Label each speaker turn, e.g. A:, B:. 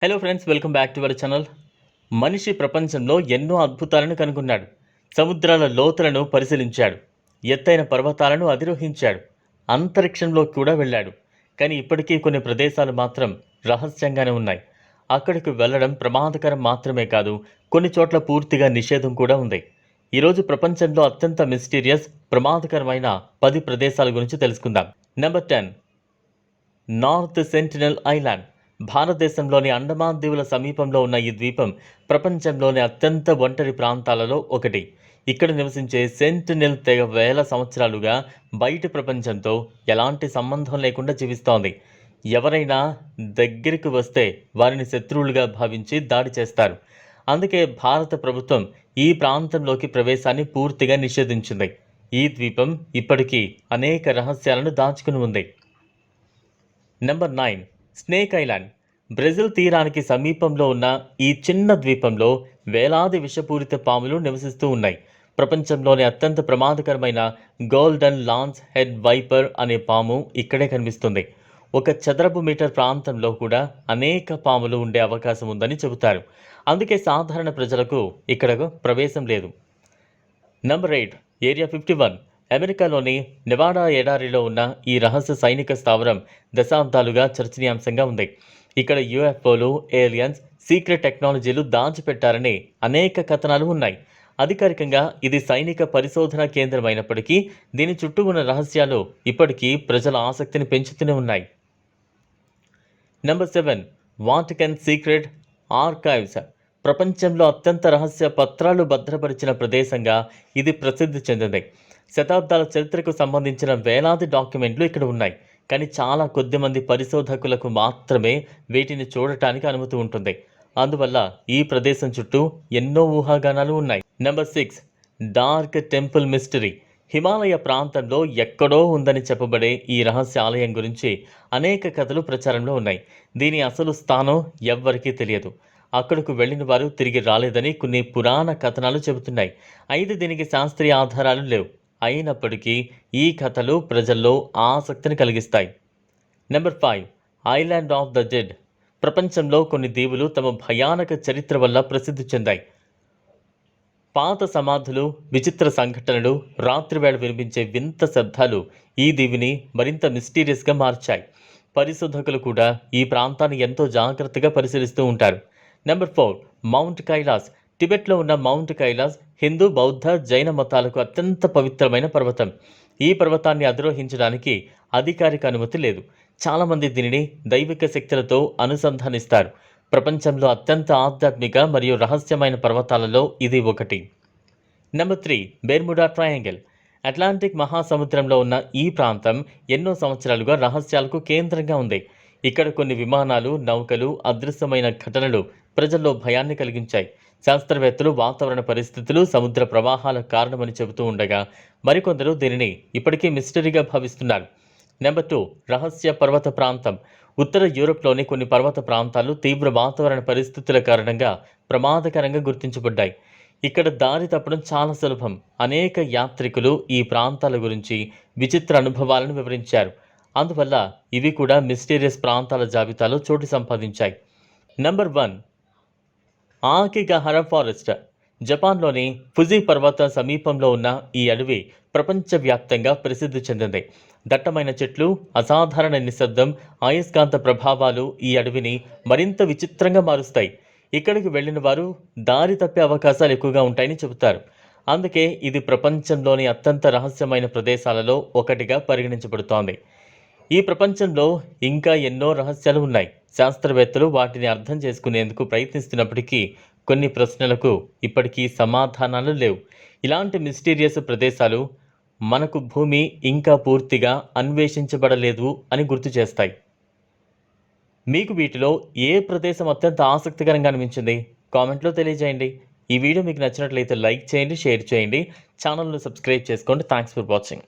A: Hello friends, welcome back to our channel. మనిషి ప్రపంచంలో ఎన్నో అద్భుతాలను కనుగొన్నాడు. సముద్రాల లోతులను పరిశీలించాడు. ఎత్తైన పర్వతాలను అధిరోహించాడు. అంతరిక్షంలో కూడా వెళ్ళాడు. కానీ ఇప్పటికీ కొన్ని ప్రదేశాలు మాత్రం రహస్యంగానే ఉన్నాయి. అక్కడికి వెళ్ళడం ప్రమాదకరం మాత్రమే కాదు, కొన్ని చోట్ల పూర్తిగా నిషేధం కూడా ఉంది. ఈరోజు ప్రపంచంలో అత్యంత మిస్టీరియస్, ప్రమాదకరమైన 10 ప్రదేశాల గురించి తెలుసుకుందాం. Number 10, north sentinel island. భారతదేశంలోని అండమాన్ దీవుల సమీపంలో ఉన్న ఈ ద్వీపం ప్రపంచంలోని అత్యంత ఒంటరి ప్రాంతాలలో ఒకటి. ఇక్కడ నివసించే సెంటినెల్ తెగ వేల సంవత్సరాలుగా బయటి ప్రపంచంతో ఎలాంటి సంబంధం లేకుండా జీవిస్తోంది. ఎవరైనా దగ్గరికి వస్తే వారిని శత్రువులుగా భావించి దాడి చేస్తారు. అందుకే భారత ప్రభుత్వం ఈ ప్రాంతంలోకి ప్రవేశాన్ని పూర్తిగా నిషేధించింది. ఈ ద్వీపం ఇప్పటికీ అనేక రహస్యాలను దాచుకుని ఉంది. Number 9, snake island. బ్రెజిల్ తీరానికి సమీపంలో ఉన్న ఈ చిన్న ద్వీపంలో వేలాది విషపూరిత పాములు నివసిస్తూ ఉన్నాయి. ప్రపంచంలోని అత్యంత ప్రమాదకరమైన గోల్డెన్ లాన్స్ హెడ్ వైపర్ అనే పాము ఇక్కడే కనిపిస్తుంది. ఒక చదరపు మీటర్ ప్రాంతంలో కూడా అనేక పాములు ఉండే అవకాశం ఉందని చెబుతారు. అందుకే సాధారణ ప్రజలకు ఇక్కడ ప్రవేశం లేదు. Number 8, area 51. అమెరికాలోని నెవాడా ఎడారిలో ఉన్న ఈ రహస్య సైనిక స్థావరం దశాబ్దాలుగా చర్చనీయాంశంగా ఉంది. ఇక్కడ యూఎఫ్ఓలు, ఏలియన్స్, సీక్రెట్ టెక్నాలజీలు దాచిపెట్టారని అనేక కథనాలు ఉన్నాయి. అధికారికంగా ఇది సైనిక పరిశోధన కేంద్రం అయినప్పటికీ దీని చుట్టూ ఉన్న రహస్యాలు ఇప్పటికీ ప్రజల ఆసక్తిని పెంచుతూనే ఉన్నాయి. Number 7, Vatican secret archives. ప్రపంచంలో అత్యంత రహస్య పత్రాలు భద్రపరిచిన ప్రదేశంగా ఇది ప్రసిద్ధి చెందింది. శతాబ్దాల చరిత్రకు సంబంధించిన వేలాది డాక్యుమెంట్లు ఇక్కడ ఉన్నాయి. కానీ చాలా కొద్ది మంది పరిశోధకులకు మాత్రమే వీటిని చూడటానికి అనుమతి ఉంటుంది. అందువల్ల ఈ ప్రదేశం చుట్టూ ఎన్నో ఊహాగానాలు ఉన్నాయి. Number 6, dark temple mystery. Himalaya ప్రాంతంలో ఎక్కడో ఉందని చెప్పబడే ఈ రహస్య ఆలయం గురించి అనేక కథలు ప్రచారంలో ఉన్నాయి. దీని అసలు స్థానం ఎవ్వరికీ తెలియదు. అక్కడకు వెళ్లిన వారు తిరిగి రాలేదని కొన్ని పురాణ కథనాలు చెబుతున్నాయి. అయితే దీనికి శాస్త్రీయ ఆధారాలు లేవు. అయినప్పటికీ ఈ కథలు ప్రజల్లో ఆసక్తిని కలిగిస్తాయి. Number 5, island of the dead. ప్రపంచంలో కొన్ని దీవులు తమ భయానక చరిత్ర వల్ల ప్రసిద్ధి చెందాయి. పాత సమాధులు, విచిత్ర సంఘటనలు, రాత్రివేళ వినిపించే వింత శబ్దాలు ఈ దీవిని మరింత మిస్టీరియస్గా మార్చాయి. పరిశోధకులు కూడా ఈ ప్రాంతాన్ని ఎంతో జాగ్రత్తగా పరిశీలిస్తూ ఉంటారు. Number 4, mount Kailash. టిబెట్లో ఉన్న మౌంట్ కైలాస్ హిందూ, బౌద్ధ, జైన మతాలకు అత్యంత పవిత్రమైన పర్వతం. ఈ పర్వతాన్ని అధిరోహించడానికి అధికారిక అనుమతి లేదు. చాలామంది దీనిని దైవిక శక్తులతో అనుసంధానిస్తారు. ప్రపంచంలో అత్యంత ఆధ్యాత్మిక మరియు రహస్యమైన పర్వతాలలో ఇది ఒకటి. Number 3, Bermuda triangle. అట్లాంటిక్ మహాసముద్రంలో ఉన్న ఈ ప్రాంతం ఎన్నో సంవత్సరాలుగా రహస్యాలకు కేంద్రంగా ఉంది. ఇక్కడ కొన్ని విమానాలు, నౌకలు, అదృశ్యమైన ఘటనలు ప్రజల్లో భయాన్ని కలిగించాయి. శాస్త్రవేత్తలు వాతావరణ పరిస్థితులు, సముద్ర ప్రవాహాల కారణమని చెబుతూ ఉండగా మరికొందరు దీనిని ఇప్పటికీ మిస్టరీగా భావిస్తున్నారు. నెంబర్ 2, రహస్య పర్వత ప్రాంతం. ఉత్తర యూరోప్లోని కొన్ని పర్వత ప్రాంతాలు తీవ్ర వాతావరణ పరిస్థితుల కారణంగా ప్రమాదకరంగా గుర్తించబడ్డాయి. ఇక్కడ దారి తప్పడం చాలా సులభం. అనేక యాత్రికులు ఈ ప్రాంతాల గురించి విచిత్ర అనుభవాలను వివరించారు. అందువల్ల ఇవి కూడా మిస్టీరియస్ ప్రాంతాల జాబితాలో చోటు సంపాదించాయి. Number 1, Aokigahara forest. జపాన్లోని ఫుజీ పర్వత సమీపంలో ఉన్న ఈ అడవి ప్రపంచవ్యాప్తంగా ప్రసిద్ధి చెందింది. దట్టమైన చెట్లు, అసాధారణ నిశ్శబ్దం, అయస్కాంత ప్రభావాలు ఈ అడవిని మరింత విచిత్రంగా మారుస్తాయి. ఇక్కడికి వెళ్ళిన వారు దారి తప్పే అవకాశాలు ఎక్కువగా ఉంటాయని చెబుతారు. అందుకే ఇది ప్రపంచంలోని అత్యంత రహస్యమైన ప్రదేశాలలో ఒకటిగా పరిగణించబడుతోంది. ఈ ప్రపంచంలో ఇంకా ఎన్నో రహస్యాలు ఉన్నాయి. శాస్త్రవేత్తలు వాటిని అర్థం చేసుకునేందుకు ప్రయత్నిస్తున్నప్పటికీ కొన్ని ప్రశ్నలకు ఇప్పటికీ సమాధానాలు లేవు. ఇలాంటి మిస్టీరియస్ ప్రదేశాలు మనకు భూమి ఇంకా పూర్తిగా అన్వేషించబడలేదు అని గుర్తు చేస్తాయి. మీకు వీటిలో ఏ ప్రదేశం అత్యంత ఆసక్తికరంగా అనిపించింది? కామెంట్లో తెలియజేయండి. ఈ వీడియో మీకు నచ్చినట్లయితే లైక్ చేయండి, షేర్ చేయండి, ఛానల్ను సబ్స్క్రైబ్ చేసుకోండి. Thanks for watching.